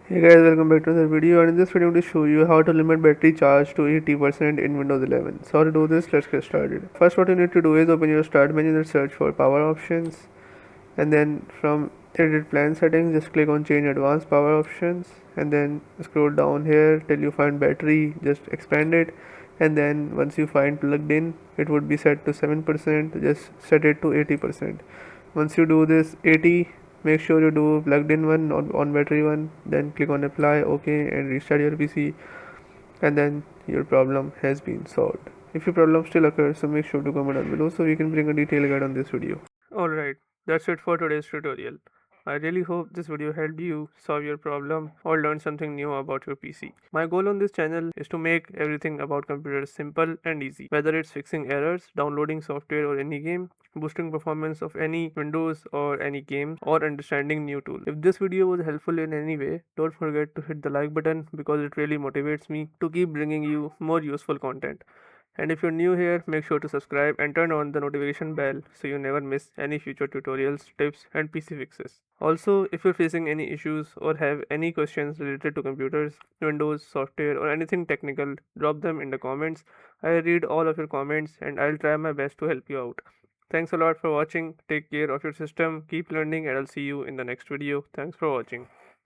Hey guys, welcome back to another video, and in this video I'm going to show you how to limit battery charge to 80% in Windows 11. So how to do this, let's get started. First what you need to do is open your start menu and search for power options, and then from edit plan settings just click on change advanced power options, and then scroll down here till you find battery, just expand it, and then once you find plugged in it would be set to 7%, just set it to 80%. Once you do this 80, make sure you do plugged in one, not on battery one, then click on apply, ok, and restart your PC, and then your problem has been solved. If your problem still occurs, so make sure to comment down below so we can bring a detailed guide on this video. Alright, that's it for today's tutorial. I really hope this video helped you solve your problem or learn something new about your PC. My goal on this channel is to make everything about computers simple and easy, whether it's fixing errors, downloading software or any game, boosting performance of any Windows or any game, or understanding new tools. If this video was helpful in any way, don't forget to hit the like button because it really motivates me to keep bringing you more useful content. And if you're new here, make sure to subscribe and turn on the notification bell so you never miss any future tutorials, tips, and PC fixes. Also, if you're facing any issues or have any questions related to computers, Windows, software, or anything technical, drop them in the comments. I read all of your comments and I'll try my best to help you out. Thanks a lot for watching. Take care of your system, keep learning, and I'll see you in the next video. Thanks for watching.